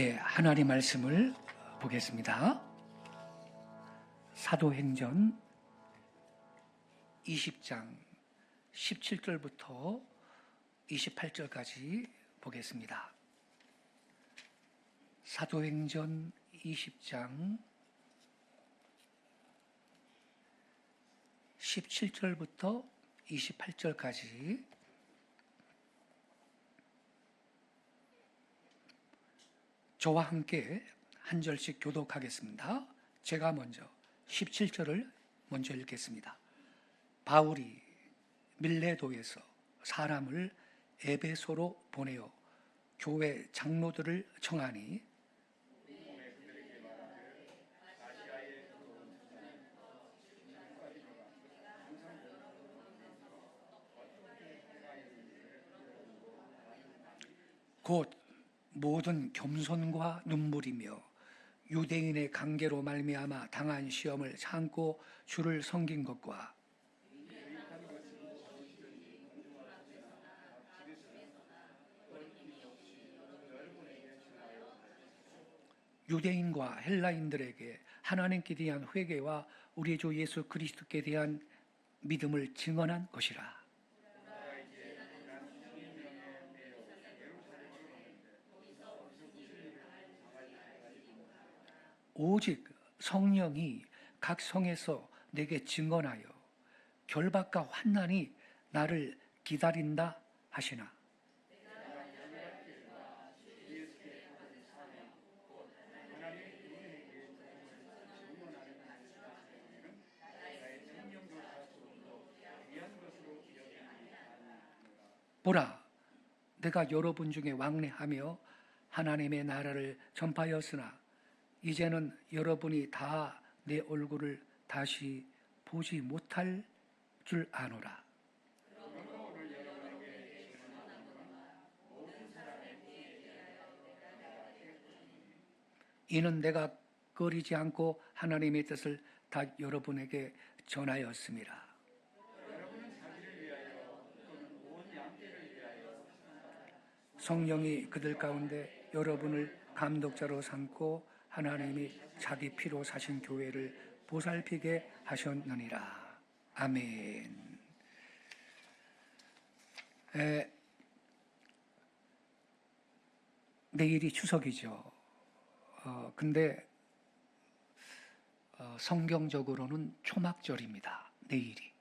하나님 말씀을 보겠습니다. 사도행전 20장 17절부터 28절까지 보겠습니다. 사도행전 20장 17절부터 28절까지 저와 함께 한 절씩 교독하겠습니다. 제가 먼저 17절을 먼저 읽겠습니다. 바울이 밀레도에서 사람을 에베소로 보내어 교회 장로들을 청하니 곧 모든 겸손과 눈물이며 유대인의 관계로 말미암아 당한 시험을 참고 주를 섬긴 것과 유대인과 헬라인들에게 하나님께 대한 회개와 우리 주 예수 그리스도께 대한 믿음을 증언한 것이라. 오직 성령이 각 성에서 내게 증언하여 결박과 환난이 나를 기다린다 하시나 보라, 내가 여러분 중에 왕래하며 하나님의 나라를 전파하였으나 이제는 여러분이 다 내 얼굴을 다시 보지 못할 줄 아노라. 이는 내가 꺼리지 않고 하나님의 뜻을 다 여러분에게 전하였습니다. 성령이 그들 가운데 여러분을 감독자로 삼고 하나님이 자기 피로 사신 교회를 보살피게 하셨느니라. 아멘. 내일이 추석이죠. 근데 성경적으로는 초막절입니다. 내일이.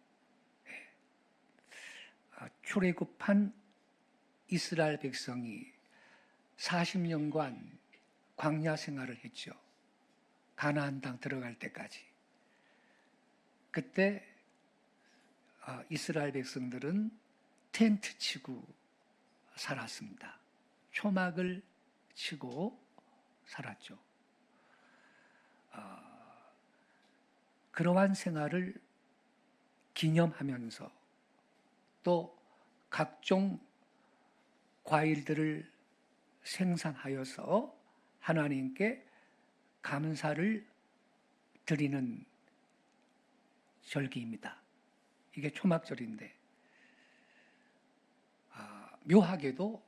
출애굽한 이스라엘 백성이 40년간 광야 생활을 했죠. 가나안 땅 들어갈 때까지. 그때 이스라엘 백성들은 텐트 치고 살았습니다. 초막을 치고 살았죠. 그러한 생활을 기념하면서 또 각종 과일들을 생산하여서 하나님께 감사를 드리는 절기입니다. 이게 초막절인데 묘하게도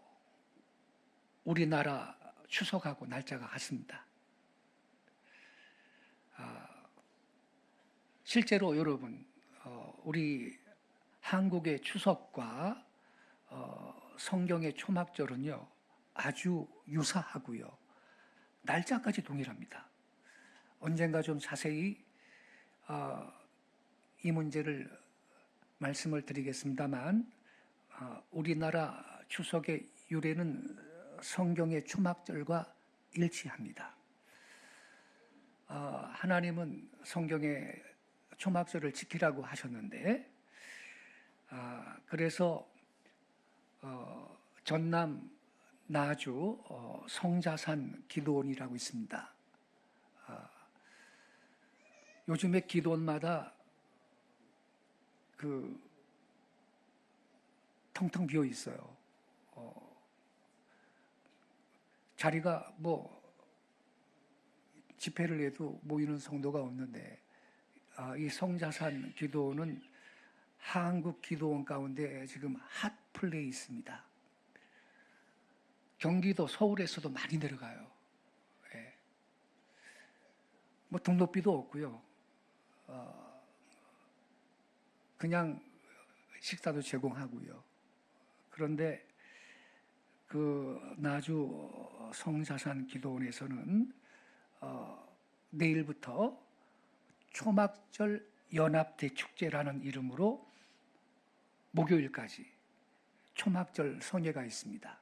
우리나라 추석하고 날짜가 같습니다. 실제로 여러분 우리 한국의 추석과 성경의 초막절은요 아주 유사하고요 날짜까지 동일합니다. 언젠가 좀 자세히 이 문제를 말씀을 드리겠습니다만 우리나라 추석의 유래는 성경의 초막절과 일치합니다. 하나님은 성경의 초막절을 지키라고 하셨는데 그래서 전남 나주 성자산 기도원이라고 있습니다. 요즘에 기도원마다 텅텅 비어 있어요. 자리가 집회를 해도 모이는 성도가 없는데 이 성자산 기도원은 한국 기도원 가운데 지금 핫플레이스입니다. 경기도 서울에서도 많이 내려가요. 뭐 등록비도 없고요. 그냥 식사도 제공하고요. 그런데 그 나주 성자산 기도원에서는 내일부터 초막절 연합대축제라는 이름으로 목요일까지 초막절 성회가 있습니다.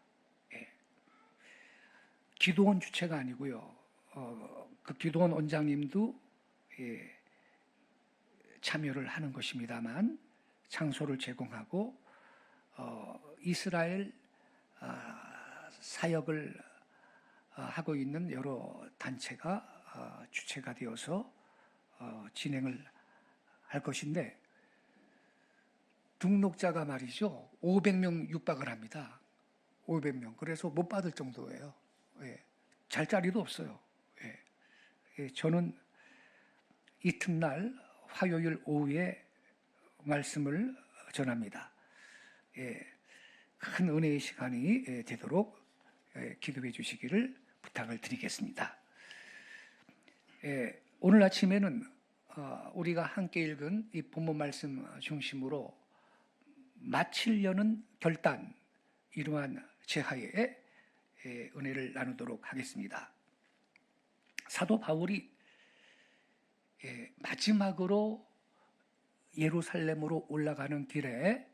예. 기도원 주체가 아니고요. 그 기도원 원장님도 예, 참여를 하는 것입니다만 장소를 제공하고 이스라엘 사역을 하고 있는 여러 단체가 주체가 되어서 진행을 할 것인데 등록자가 말이죠 500명 육박을 합니다. 500명. 그래서 못 받을 정도예요. 예. 잘 자리도 없어요. 예. 예. 저는 이튿날 화요일 오후에 말씀을 전합니다. 예. 큰 은혜의 시간이 되도록 기도해 주시기를 부탁을 드리겠습니다. 예. 오늘 아침에는 우리가 함께 읽은 이 본문 말씀 중심으로 마치려는 결단, 이러한 제하에 은혜를 나누도록 하겠습니다. 사도 바울이 마지막으로 예루살렘으로 올라가는 길에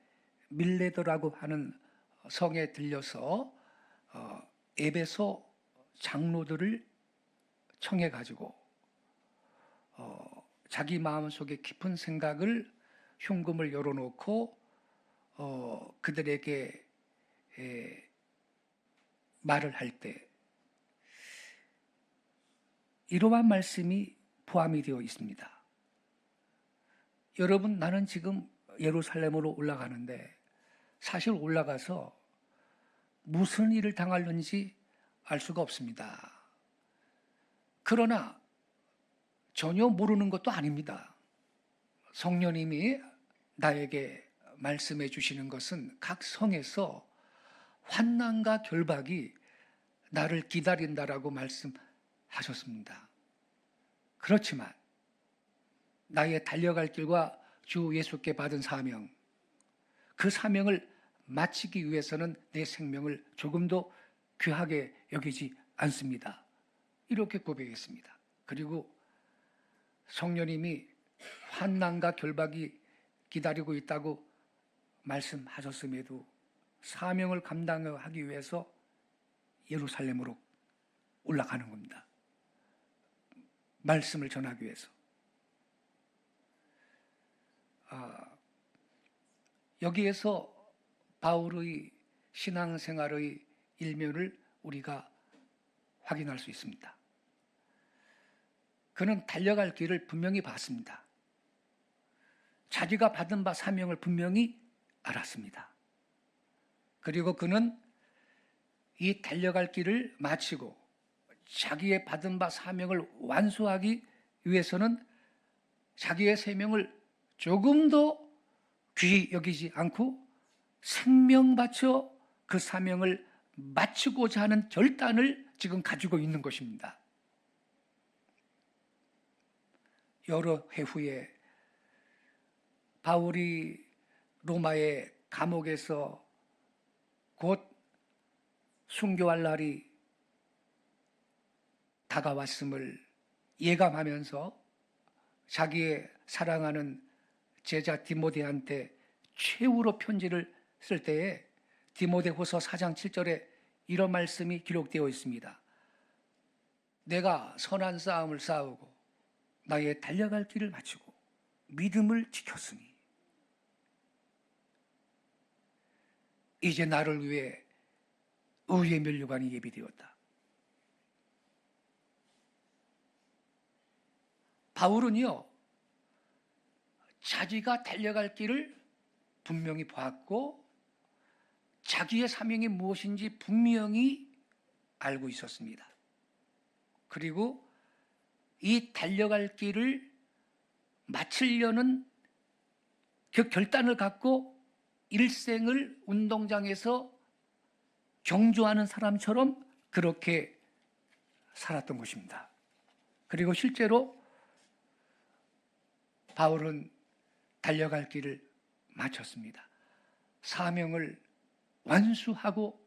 밀레도라고 하는 성에 들려서 에베소 장로들을 청해 가지고 자기 마음속에 깊은 생각을 흉금을 열어놓고 그들에게 말을 할 때 이러한 말씀이 포함이 되어 있습니다. 여러분, 나는 지금 예루살렘으로 올라가는데 사실 올라가서 무슨 일을 당하는지 알 수가 없습니다. 그러나 전혀 모르는 것도 아닙니다. 성령님이 나에게 말씀해 주시는 것은 각 성에서 환난과 결박이 나를 기다린다라고 말씀하셨습니다. 그렇지만 나의 달려갈 길과 주 예수께 받은 사명, 그 사명을 마치기 위해서는 내 생명을 조금도 귀하게 여기지 않습니다. 이렇게 고백했습니다. 그리고 성령님이 환난과 결박이 기다리고 있다고 말씀하셨음에도 사명을 감당하기 위해서 예루살렘으로 올라가는 겁니다. 말씀을 전하기 위해서. 여기에서 바울의 신앙생활의 일면을 우리가 확인할 수 있습니다. 그는 달려갈 길을 분명히 봤습니다. 자기가 받은 바 사명을 분명히 알았습니다. 그리고 그는 이 달려갈 길을 마치고 자기의 받은 바 사명을 완수하기 위해서는 자기의 생명을 조금도 귀히 여기지 않고 생명 바쳐 그 사명을 마치고자 하는 결단을 지금 가지고 있는 것입니다. 여러 해 후에 바울이 로마의 감옥에서 곧 순교할 날이 다가왔음을 예감하면서 자기의 사랑하는 제자 디모데한테 최후로 편지를 쓸 때에 디모데후서 4장 7절에 이런 말씀이 기록되어 있습니다. 내가 선한 싸움을 싸우고 나의 달려갈 길을 마치고 믿음을 지켰으니 이제 나를 위해 의의 면류관이 예비되었다. 바울은요, 자기가 달려갈 길을 분명히 보았고 자기의 사명이 무엇인지 분명히 알고 있었습니다. 그리고 이 달려갈 길을 마치려는 그 결단을 갖고 일생을 운동장에서 경주하는 사람처럼 그렇게 살았던 것입니다. 그리고 실제로 바울은 달려갈 길을 마쳤습니다. 사명을 완수하고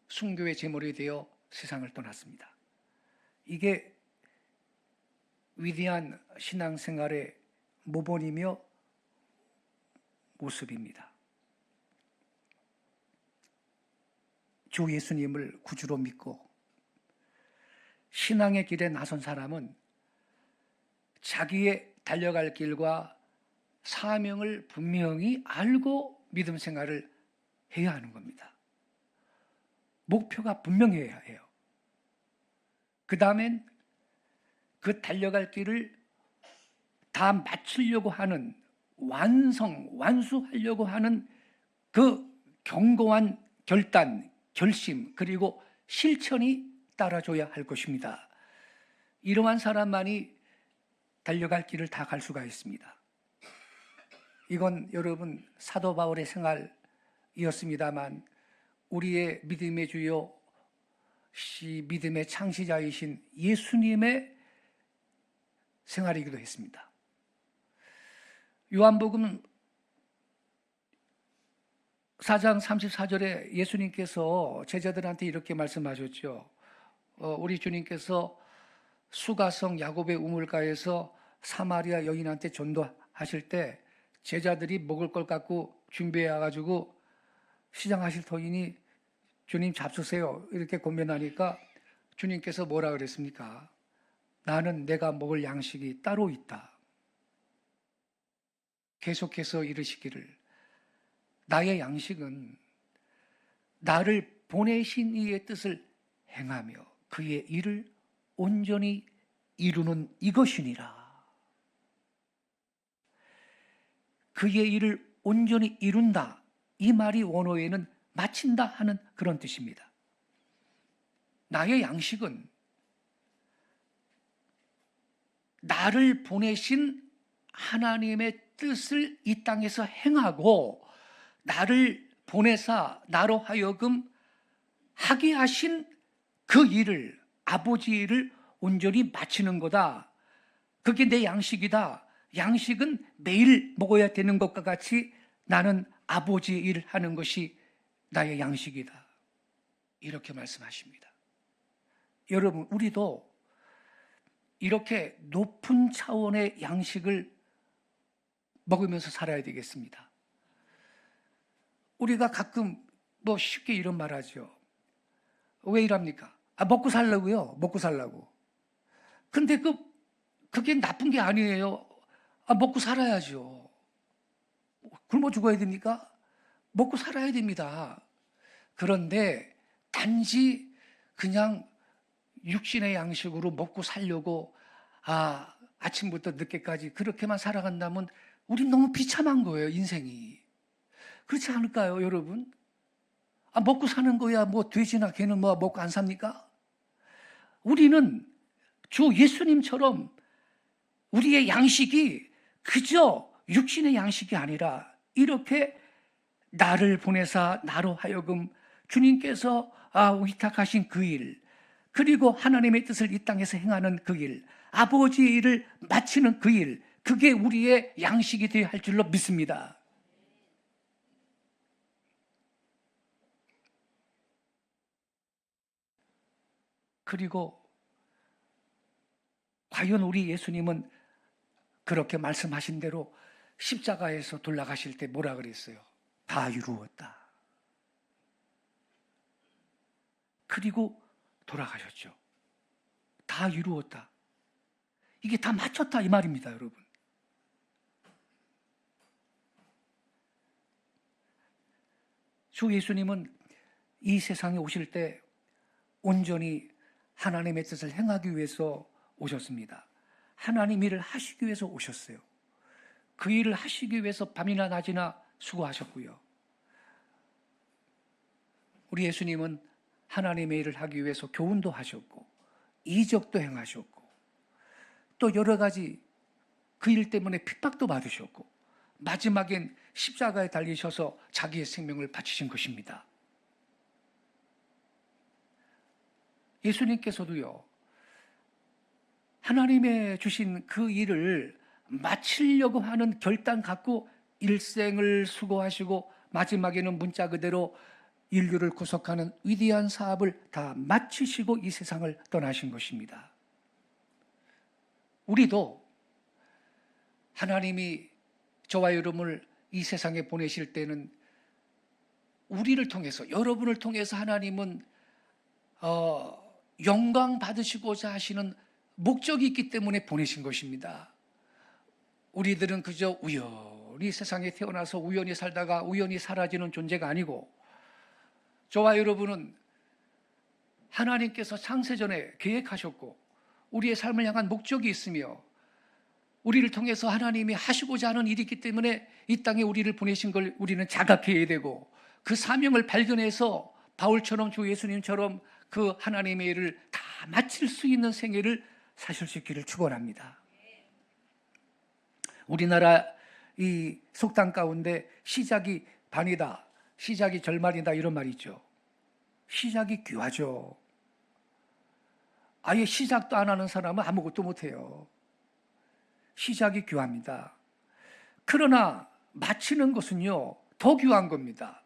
순교의 제물이 되어 세상을 떠났습니다. 이게 위대한 신앙생활의 모본이며 모습입니다. 주 예수님을 구주로 믿고 신앙의 길에 나선 사람은 자기의 달려갈 길과 사명을 분명히 알고 믿음 생활을 해야 하는 겁니다. 목표가 분명해야 해요. 그 다음엔 그 달려갈 길을 다 마치려고 하는 완수하려고 하는 그 견고한 결단, 결심, 그리고 실천이 따라줘야 할 것입니다. 이러한 사람만이 달려갈 길을 다 갈 수가 있습니다. 이건 여러분 사도 바울의 생활이었습니다만 우리의 믿음의 주요 믿음의 창시자이신 예수님의 생활이기도 했습니다. 요한복음 4장 34절에 예수님께서 제자들한테 이렇게 말씀하셨죠. 우리 주님께서 수가성 야곱의 우물가에서 사마리아 여인한테 전도하실 때 제자들이 먹을 걸 갖고 준비해 가지고 시장하실 터이니 주님 잡수세요 이렇게 권면하니까 주님께서 뭐라 그랬습니까? 나는 내가 먹을 양식이 따로 있다. 계속해서 이르시기를 나의 양식은 나를 보내신 이의 뜻을 행하며 그의 일을 온전히 이루는 이것이니라. 그의 일을 온전히 이룬다. 이 말이 원어에는 마친다 하는 그런 뜻입니다. 나의 양식은 나를 보내신 하나님의 뜻을 이 땅에서 행하고 나를 보내사 나로 하여금 하게 하신 그 일을 아버지 일을 온전히 마치는 거다. 그게 내 양식이다. 양식은 매일 먹어야 되는 것과 같이 나는 아버지 일을 하는 것이 나의 양식이다. 이렇게 말씀하십니다. 여러분 우리도 이렇게 높은 차원의 양식을 먹으면서 살아야 되겠습니다. 우리가 가끔 뭐 쉽게 이런 말 하죠. 왜 이랍니까? 먹고 살라고요. 먹고 살라고. 근데 그게 나쁜 게 아니에요. 먹고 살아야죠. 굶어 죽어야 됩니까? 먹고 살아야 됩니다. 그런데 단지 그냥 육신의 양식으로 먹고 살려고 아침부터 늦게까지 그렇게만 살아간다면 우린 너무 비참한 거예요, 인생이. 그렇지 않을까요, 여러분? 먹고 사는 거야, 뭐 돼지나 개는 뭐 먹고 안 삽니까? 우리는 주 예수님처럼 우리의 양식이 그저 육신의 양식이 아니라 이렇게 나를 보내사 나로 하여금 주님께서 위탁하신 그 일, 그리고 하나님의 뜻을 이 땅에서 행하는 그 일, 아버지의 일을 마치는 그 일, 그게 우리의 양식이 되어야 할 줄로 믿습니다. 그리고 과연 우리 예수님은 그렇게 말씀하신 대로 십자가에서 돌아가실 때 뭐라 그랬어요? 다 이루었다. 그리고 돌아가셨죠. 다 이루었다. 이게 다 마쳤다 이 말입니다, 여러분. 주 예수님은 이 세상에 오실 때 온전히 하나님의 뜻을 행하기 위해서 오셨습니다. 하나님 일을 하시기 위해서 오셨어요. 그 일을 하시기 위해서 밤이나 낮이나 수고하셨고요. 우리 예수님은 하나님의 일을 하기 위해서 교훈도 하셨고 이적도 행하셨고 또 여러 가지 그 일 때문에 핍박도 받으셨고 마지막엔 십자가에 달리셔서 자기의 생명을 바치신 것입니다. 예수님께서도요, 하나님의 주신 그 일을 마치려고 하는 결단 갖고 일생을 수고하시고 마지막에는 문자 그대로 인류를 구속하는 위대한 사업을 다 마치시고 이 세상을 떠나신 것입니다. 우리도 하나님이 저와 여러분을 이 세상에 보내실 때는 우리를 통해서, 여러분을 통해서 하나님은 영광 받으시고자 하시는 목적이 있기 때문에 보내신 것입니다. 우리들은 그저 우연히 세상에 태어나서 우연히 살다가 우연히 사라지는 존재가 아니고, 저와 여러분은 하나님께서 창세전에 계획하셨고 우리의 삶을 향한 목적이 있으며 우리를 통해서 하나님이 하시고자 하는 일이 있기 때문에 이 땅에 우리를 보내신 걸 우리는 자각해야 되고, 그 사명을 발견해서 바울처럼 주 예수님처럼 그 하나님의 일을 다 마칠 수 있는 생애를 사실 수 있기를 축원합니다. 우리나라 이 속담 가운데 시작이 반이다, 시작이 절반이다, 이런 말이 있죠. 시작이 귀하죠. 아예 시작도 안 하는 사람은 아무것도 못해요. 시작이 귀합니다. 그러나 마치는 것은요, 더 귀한 겁니다.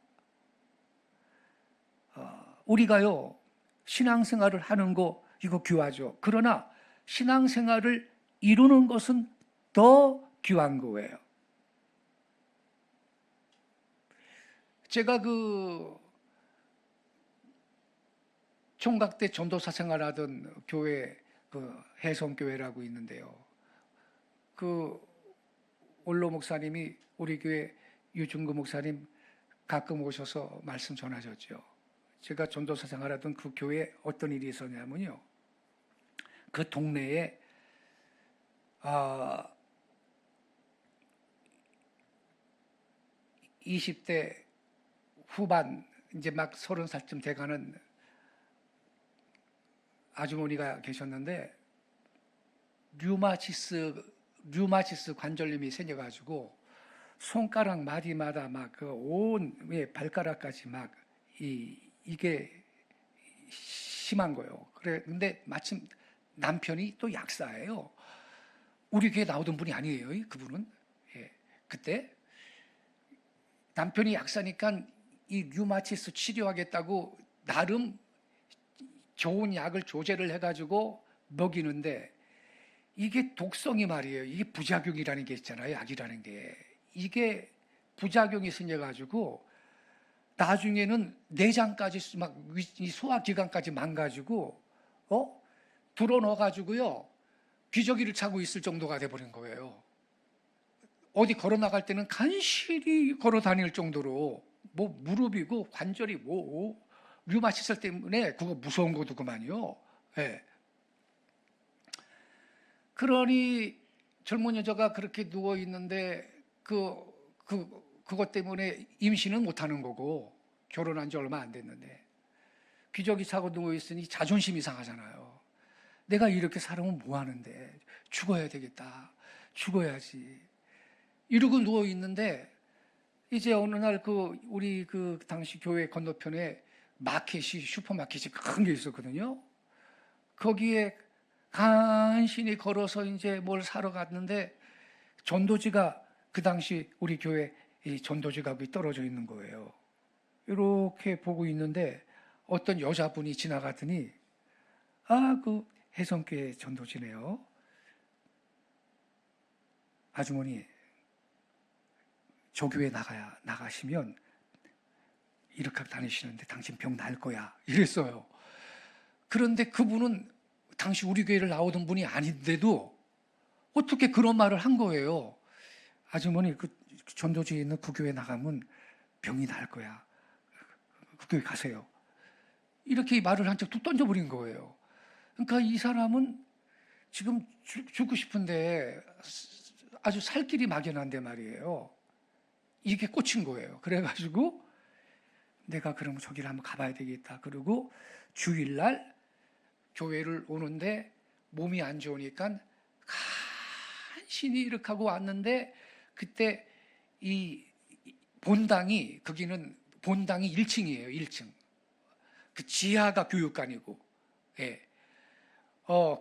우리가요, 신앙생활을 하는 거 이거 귀하죠. 그러나 신앙생활을 이루는 것은 더 귀한 거예요. 제가 그 총각 때 전도사 생활하던 교회, 그 해성교회라고 있는데요, 그 원로 목사님이 우리 교회 유중구 목사님 가끔 오셔서 말씀 전하셨죠. 제가 전도사 생활하던 그 교회에 어떤 일이 있었냐면요, 그 동네에 20대 후반, 이제 막 30살쯤 돼가는 아주머니가 계셨는데 류마티스 관절염이 생겨가지고 손가락 마디마다 막 그 온 발가락까지 막 이게 심한 거예요. 그래, 근데 마침 남편이 또 약사예요. 우리 교회 나오던 분이 아니에요, 그분은. 예, 그때 남편이 약사니까 이 류마티스 치료하겠다고 나름 좋은 약을 조제를 해가지고 먹이는데, 이게 독성이 말이에요. 이게 부작용이라는 게 있잖아요, 약이라는 게. 이게 부작용이 생겨가지고 나중에는 내장까지 막 소화기관까지 망가지고 들어 넣어가지고요, 기저귀를 차고 있을 정도가 돼버린 거예요. 어디 걸어 나갈 때는 간신히 걸어 다닐 정도로, 뭐 무릎이고 관절이 뭐 류마티스 때문에 그거 무서운 거도 그만요. 예. 그러니 젊은 여자가 그렇게 누워 있는데 그것 때문에 임신은 못 하는 거고, 결혼한 지 얼마 안 됐는데 기저귀 차고 누워 있으니 자존심이 상하잖아요. 내가 이렇게 살아면 뭐 하는데, 죽어야 되겠다, 죽어야지 이러고 누워 있는데, 이제 어느 날 우리 당시 교회 건너편에 슈퍼마켓이 큰 게 있었거든요. 거기에 간신히 걸어서 이제 뭘 사러 갔는데 전도지가, 그 당시 우리 교회 이 전도지가 떨어져 있는 거예요. 이렇게 보고 있는데 어떤 여자분이 지나가더니 그 해성교회 전도지네요. 아주머니, 저 교회 나가시면 이렇게 하고 다니시는데 당신 병 날 거야, 이랬어요. 그런데 그분은 당시 우리 교회를 나오던 분이 아닌데도 어떻게 그런 말을 한 거예요. 아주머니, 그 전도지에 있는 그 교회 나가면 병이 날 거야, 그 교회 가세요, 이렇게 말을 한 척 뚝 던져버린 거예요. 그러니까 이 사람은 지금 죽고 싶은데 아주 살 길이 막연한데 말이에요. 이게 꽂힌 거예요. 그래가지고 내가 그러면 저기를 한번 가봐야 되겠다. 그리고 주일날 교회를 오는데 몸이 안 좋으니까 간신히 이렇게 하고 왔는데, 그때 이 본당이 1층이에요. 1층. 그 지하가 교육관이고. 예.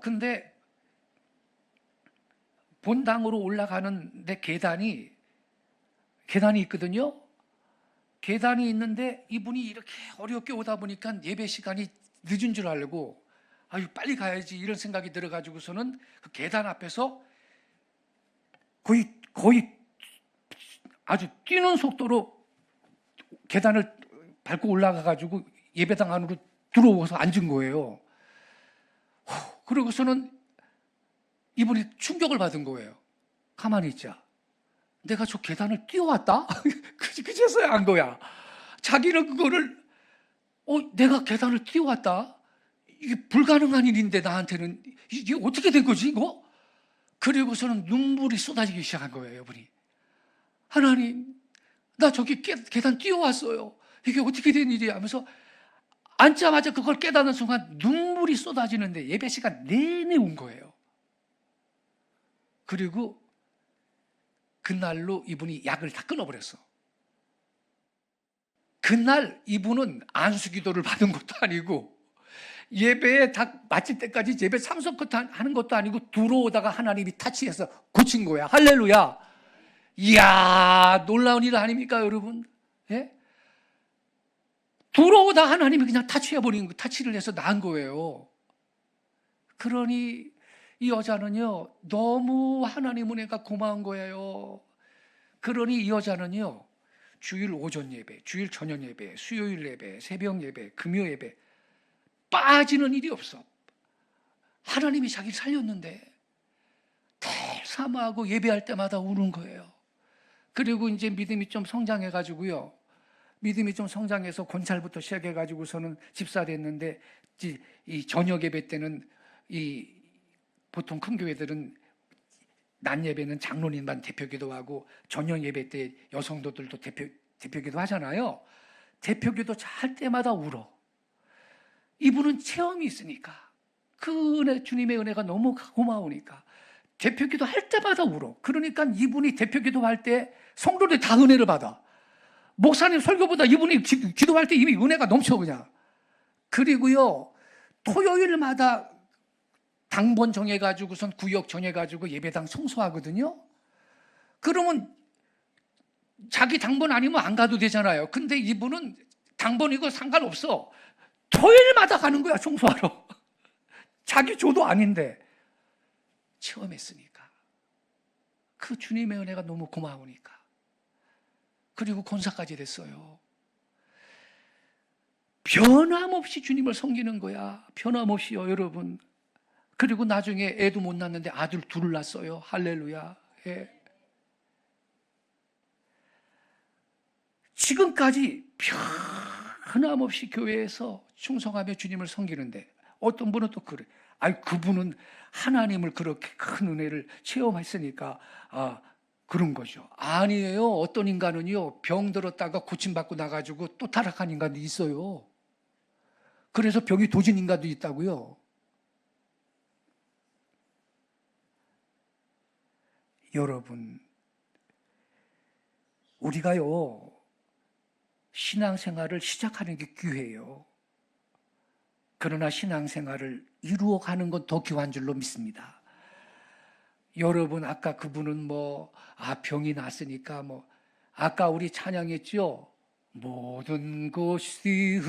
근데 본당으로 올라가는데 계단이 있거든요. 계단이 있는데 이분이 이렇게 어렵게 오다 보니까 예배 시간이 늦은 줄 알고 아유 빨리 가야지 이런 생각이 들어가지고서는 그 계단 앞에서 거의 아주 뛰는 속도로 계단을 밟고 올라가가지고 예배당 안으로 들어오서 앉은 거예요. 그러고서는 이분이 충격을 받은 거예요. 가만히 있자. 내가 저 계단을 뛰어왔다? 그제서야 한 거야. 자기는 그거를 내가 계단을 뛰어왔다? 이게 불가능한 일인데 나한테는 이게 어떻게 된 거지 이거? 그리고서는 눈물이 쏟아지기 시작한 거예요. 이분이. 하나님, 나 저기 계단 뛰어왔어요. 이게 어떻게 된 일이야 하면서 앉자마자 그걸 깨닫는 순간 눈물이 쏟아지는데 예배 시간 내내 운 거예요. 그리고 그날로 이분이 약을 다 끊어버렸어. 그날 이분은 안수기도를 받은 것도 아니고 예배에 다 마칠 때까지 예배 참석하는 것도 아니고 들어오다가 하나님이 타치해서 고친 거야. 할렐루야. 이야, 놀라운 일 아닙니까 여러분? 예? 들어오다 하나님이 그냥 타치를 해서 나은 거예요. 그러니 이 여자는요 너무 하나님 은혜가 고마운 거예요. 그러니 이 여자는요 주일 오전 예배, 주일 저녁 예배, 수요일 예배, 새벽 예배, 금요 예배 빠지는 일이 없어. 하나님이 자기를 살렸는데 사모하고 예배할 때마다 우는 거예요. 그리고 이제 믿음이 좀 성장해가지고요. 믿음이 좀 성장해서 권찰부터 시작해가지고서는 집사 됐는데 이 저녁 예배 때는 보통 큰 교회들은 낮 예배는 장로님만 대표기도 하고 저녁 예배 때 여성도들도 대표기도 하잖아요. 대표기도 할 때마다 울어. 이분은 체험이 있으니까 그 은혜, 주님의 은혜가 너무 고마우니까 대표기도 할 때마다 울어. 그러니까 이분이 대표기도 할 때 성도들이 다 은혜를 받아. 목사님 설교보다 이분이 기도할 때 이미 은혜가 넘쳐 그냥. 그리고요 토요일마다 당번 정해가지고선 구역 정해가지고 예배당 청소하거든요. 그러면 자기 당번 아니면 안 가도 되잖아요. 근데 이분은 당번이고 상관없어. 토요일마다 가는 거야 청소하러. 자기 조도 아닌데 체험했으니까. 그 주님의 은혜가 너무 고마우니까. 그리고 권사까지 됐어요. 변함없이 주님을 섬기는 거야. 변함없이요 여러분. 그리고 나중에 애도 못 낳았는데 아들 둘을 낳았어요. 할렐루야. 예. 지금까지 변함없이 교회에서 충성하며 주님을 섬기는데 어떤 분은 또 그래. 그분은 하나님을 그렇게 큰 은혜를 체험했으니까 그런 거죠. 아니에요. 어떤 인간은요 병 들었다가 고침받고 나가지고 또 타락한 인간도 있어요. 그래서 병이 도진 인간도 있다고요. 여러분, 우리가요 신앙생활을 시작하는 게 기회예요. 그러나 신앙생활을 이루어가는 건 더 귀한 줄로 믿습니다. 여러분, 아까 그분은 병이 났으니까 아까 우리 찬양했죠? 모든 것이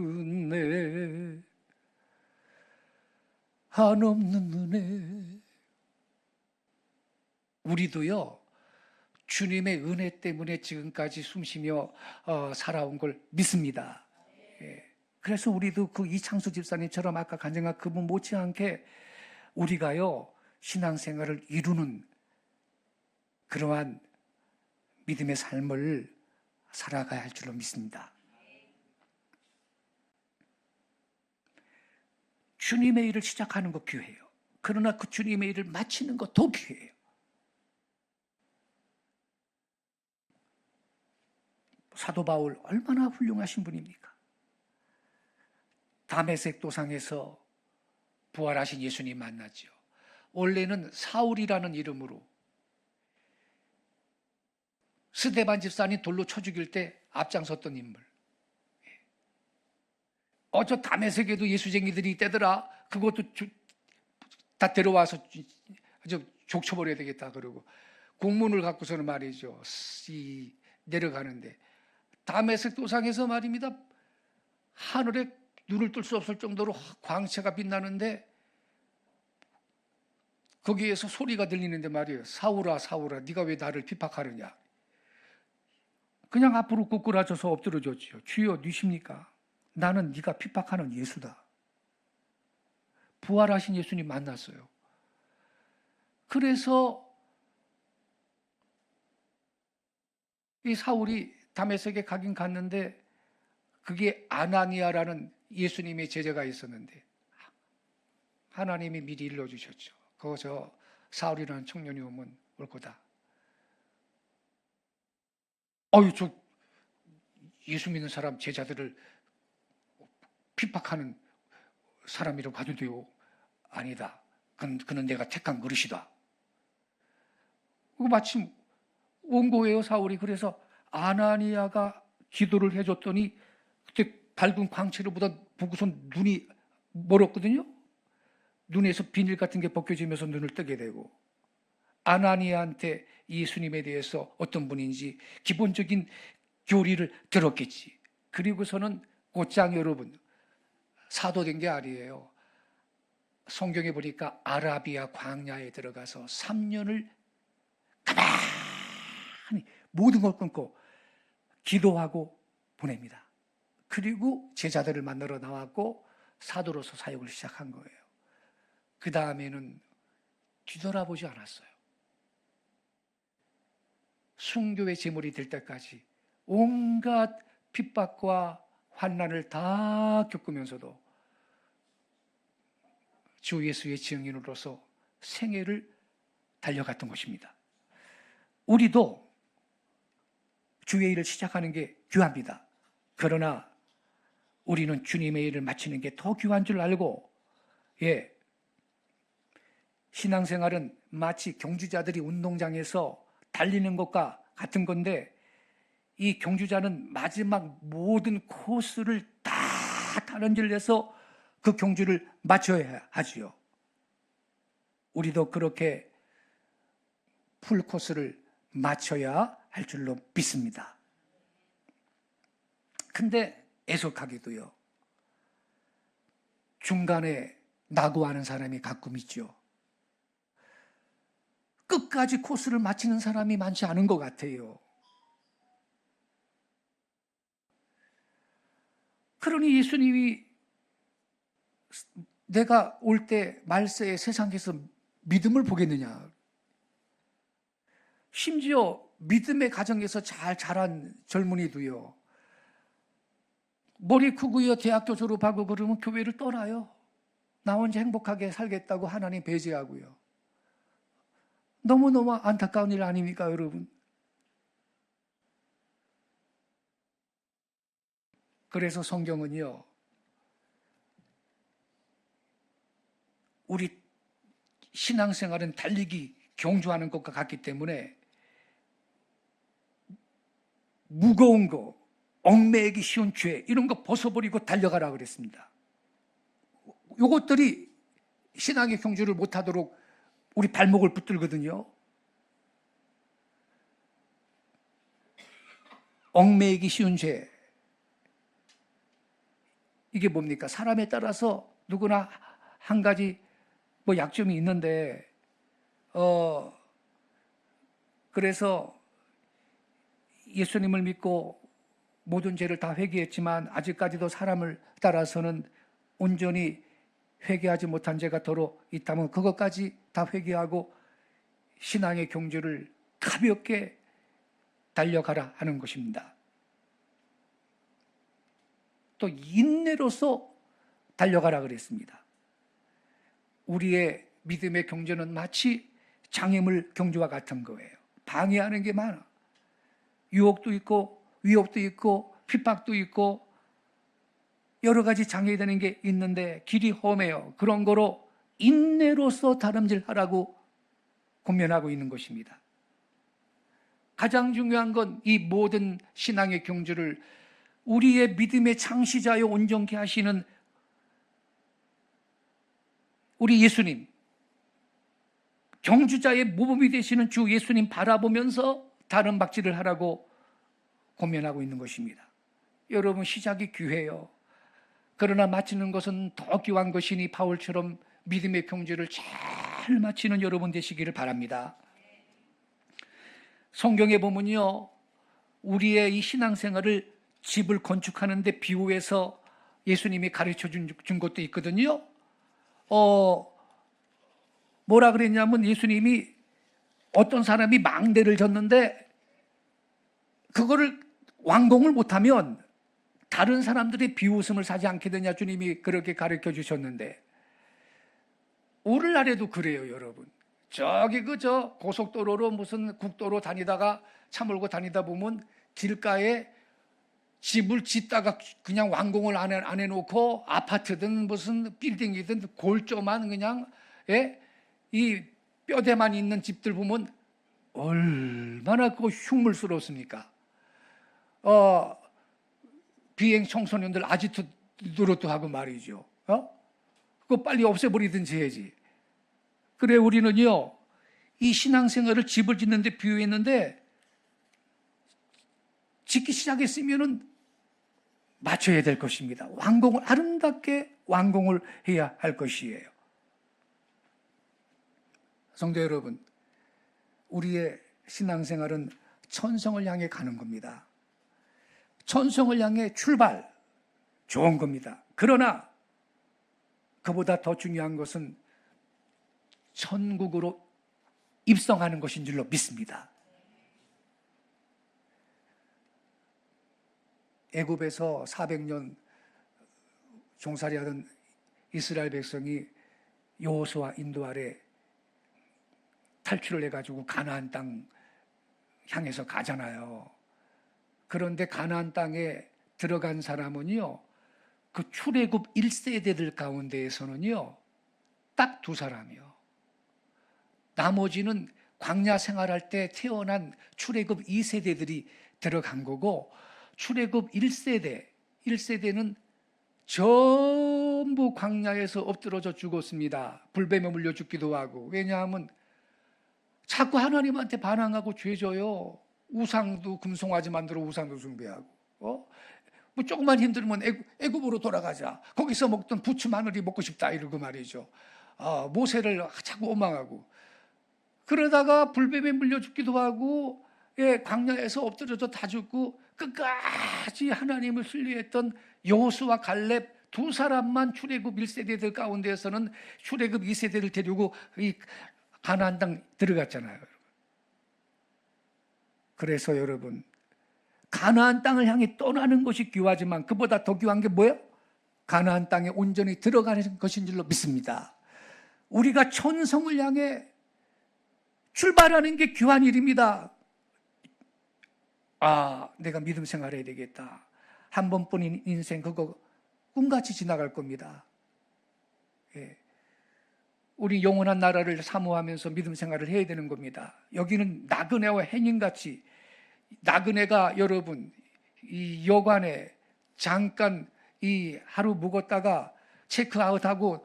은혜 한없는 은혜. 우리도요 주님의 은혜 때문에 지금까지 숨쉬며 살아온 걸 믿습니다. 예. 그래서 우리도 그 이창수 집사님처럼 아까 간증한 그분 못지않게 우리가요 신앙생활을 이루는 그러한 믿음의 삶을 살아가야 할 줄로 믿습니다. 주님의 일을 시작하는 거 기회예요. 그러나 그 주님의 일을 마치는 거 더 기회예요. 사도 바울 얼마나 훌륭하신 분입니까? 다메섹 도상에서 부활하신 예수님 만났죠. 원래는 사울이라는 이름으로 스데반 집사님 돌로 쳐 죽일 때 앞장섰던 인물. 저 다메섹에도 예수쟁이들이 있대더라. 그것도 다 데려와서 아주 족쳐버려야 되겠다 그러고 공문을 갖고서는 말이죠. 내려가는데 다메섹 도상에서 말입니다. 하늘에 눈을 뜰 수 없을 정도로 광채가 빛나는데 거기에서 소리가 들리는데 말이에요. 사울아 사울아 네가 왜 나를 핍박하느냐. 그냥 앞으로 꿇꾸라져서 엎드려졌지요. 주여 누십니까? 나는 네가 핍박하는 예수다. 부활하신 예수님 만났어요. 그래서 이 사울이 다메섹에 가긴 갔는데 그게 아나니아라는 예수님의 제자가 있었는데 하나님이 미리 일러주셨죠. 저 사울이라는 청년이 오면 올 거다. 저 예수 믿는 사람 제자들을 핍박하는 사람이라고 봐도 돼요. 아니다. 그는 내가 택한 그릇이다. 마침 온 거예요, 사울이. 그래서 아나니아가 기도를 해줬더니 그때 밝은 광채를 보고선 눈이 멀었거든요. 눈에서 비닐 같은 게 벗겨지면서 눈을 뜨게 되고 아나니아한테 예수님에 대해서 어떤 분인지 기본적인 교리를 들었겠지. 그리고서는 곧장 여러분 사도된 게 아니에요. 성경에 보니까 아라비아 광야에 들어가서 3년을 가만히 모든 걸 끊고 기도하고 보냅니다. 그리고 제자들을 만나러 나왔고 사도로서 사역을 시작한 거예요. 그 다음에는 뒤돌아보지 않았어요. 순교의 제물이 될 때까지 온갖 핍박과 환난을 다 겪으면서도 주 예수의 증인으로서 생애를 달려갔던 것입니다. 우리도 주의 일을 시작하는 게 귀합니다. 그러나 우리는 주님의 일을 마치는 게 더 귀한 줄 알고, 신앙생활은 마치 경주자들이 운동장에서 달리는 것과 같은 건데, 이 경주자는 마지막 모든 코스를 다 다른질 내서 그 경주를 마쳐야 하지요. 우리도 그렇게 풀 코스를 마쳐야 할 줄로 믿습니다. 근데 애석하게도요, 중간에 낙오하는 사람이 가끔 있죠. 끝까지 코스를 마치는 사람이 많지 않은 것 같아요. 그러니 예수님이 내가 올 때 말세에 세상에서 믿음을 보겠느냐. 심지어 믿음의 가정에서 잘 자란 젊은이도요, 머리 크고요, 대학교 졸업하고 그러면 교회를 떠나요. 나 혼자 행복하게 살겠다고 하나님 배제하고요. 너무너무 안타까운 일 아닙니까, 여러분? 그래서 성경은요, 우리 신앙생활은 달리기, 경주하는 것과 같기 때문에 무거운 거, 얽매이기 쉬운 죄, 이런 거 벗어버리고 달려가라 그랬습니다. 이것들이 신앙의 경주를 못하도록 우리 발목을 붙들거든요. 얽매이기 쉬운 죄, 이게 뭡니까? 사람에 따라서 누구나 한 가지 약점이 있는데, 그래서 예수님을 믿고 모든 죄를 다 회개했지만 아직까지도 사람을 따라서는 온전히 회개하지 못한 죄가 더러 있다면 그것까지 다 회개하고 신앙의 경주를 가볍게 달려가라 하는 것입니다. 또 인내로서 달려가라 그랬습니다. 우리의 믿음의 경주는 마치 장애물 경주와 같은 거예요. 방해하는 게 많아. 유혹도 있고 위협도 있고 핍박도 있고 여러 가지 장애되는 게 있는데 길이 험해요. 그런 거로 인내로서 다름질하라고 권면하고 있는 것입니다. 가장 중요한 건 이 모든 신앙의 경주를 우리의 믿음의 창시자여 온전케 하시는 우리 예수님, 경주자의 모범이 되시는 주 예수님 바라보면서 다른 박질을 하라고 고면하고 있는 것입니다. 여러분, 시작이 귀해요. 그러나 마치는 것은 더 귀한 것이니 바울처럼 믿음의 경주를 잘 마치는 여러분 되시기를 바랍니다. 성경에 보면요, 우리의 이 신앙생활을 집을 건축하는 데 비유해서 예수님이 가르쳐 준 것도 있거든요. 뭐라 그랬냐면, 예수님이 어떤 사람이 망대를 졌는데 그거를 완공을 못하면 다른 사람들의 비웃음을 사지 않게 되냐, 주님이 그렇게 가르쳐 주셨는데, 오늘날에도 그래요, 여러분. 저기 그저 고속도로로 무슨 국도로 다니다가 차 몰고 다니다 보면 길가에 집을 짓다가 그냥 완공을 안 해놓고 아파트든 무슨 빌딩이든 골조만 그냥, 이 뼈대만 있는 집들 보면 얼마나 그 흉물스럽습니까? 비행 청소년들 아지트 노릇도 하고 말이죠. 그거 빨리 없애버리든지 해야지. 그래, 우리는요, 이 신앙생활을 집을 짓는데 비유했는데, 짓기 시작했으면은 맞춰야 될 것입니다. 완공을, 아름답게 완공을 해야 할 것이에요. 성도 여러분, 우리의 신앙생활은 천성을 향해 가는 겁니다. 천성을 향해 출발, 좋은 겁니다. 그러나 그보다 더 중요한 것은 천국으로 입성하는 것인 줄로 믿습니다. 애굽에서 400년 종살이하던 이스라엘 백성이 여호수아 인도 아래 탈출을 해가지고 가나안 땅 향해서 가잖아요. 그런데 가나안 땅에 들어간 사람은요, 그 출애굽 1세대들 가운데에서는요, 딱 2사람이요. 나머지는 광야 생활할 때 태어난 출애굽 2세대들이 들어간 거고, 출애굽 1세대는 전부 광야에서 엎드러져 죽었습니다. 불뱀에 물려 죽기도 하고. 왜냐하면 자꾸 하나님한테 반항하고 죄져요. 우상도 금송아지 만들어 우상도 숭배하고. 뭐 조금만 힘들면 애굽으로 돌아가자. 거기서 먹던 부추 마늘이 먹고 싶다 이러고 말이죠. 모세를 자꾸 원망하고. 그러다가 불뱀에 물려 죽기도 하고, 광야에서 엎드려져 다 죽고, 끝까지 하나님을 신뢰했던 여호수아 갈렙 2사람만 출애굽 1세대들 가운데에서는 출애굽 2세대를 데리고 이 가나안 땅 들어갔잖아요. 그래서 여러분, 가나안 땅을 향해 떠나는 것이 귀하지만 그보다 더 귀한 게 뭐예요? 가나안 땅에 온전히 들어가는 것인 줄로 믿습니다. 우리가 천성을 향해 출발하는 게 귀한 일입니다. 내가 믿음 생활해야 되겠다. 한 번뿐인 인생, 그거 꿈같이 지나갈 겁니다. 우리 영원한 나라를 사모하면서 믿음 생활을 해야 되는 겁니다. 여기는 나그네와 행인같이, 나그네가 여러분 이 여관에 잠깐 이 하루 묵었다가 체크아웃하고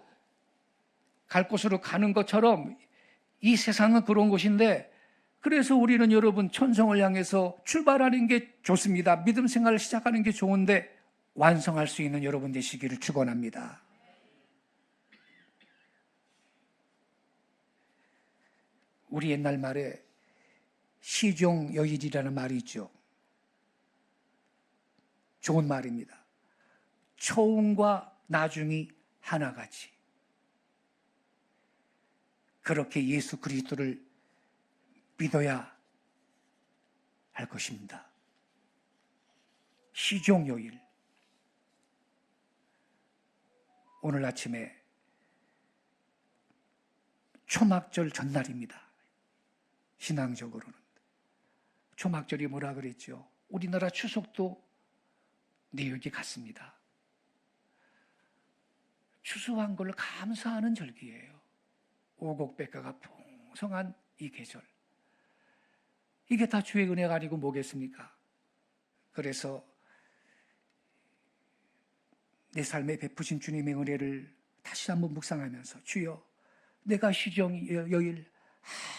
갈 곳으로 가는 것처럼 이 세상은 그런 곳인데, 그래서 우리는 여러분 천성을 향해서 출발하는 게 좋습니다. 믿음 생활을 시작하는 게 좋은데 완성할 수 있는 여러분 되시기를 축원합니다. 우리 옛날 말에 시종여일이라는 말이 있죠. 좋은 말입니다. 초음과 나중이 하나같이. 그렇게 예수 그리스도를 믿어야 할 것입니다. 시종요일. 오늘 아침에 초막절 전날입니다. 신앙적으로는. 초막절이 뭐라 그랬죠? 우리나라 추석도 내역이 같습니다. 추수한 걸 감사하는 절기예요. 오곡백과가 풍성한 이 계절. 이게 다 주의 은혜가 아니고 뭐겠습니까? 그래서 내 삶에 베푸신 주님의 은혜를 다시 한번 묵상하면서, 주여 내가 시정 여일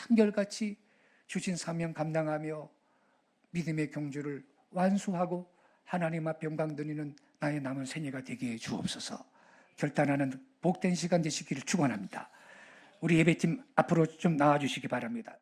한결같이 주신 사명 감당하며 믿음의 경주를 완수하고 하나님 앞에 영광 드리는 나의 남은 생애가 되게 해 주옵소서. 결단하는 복된 시간 되시기를 축원합니다. 우리 예배팀 앞으로 좀 나와주시기 바랍니다.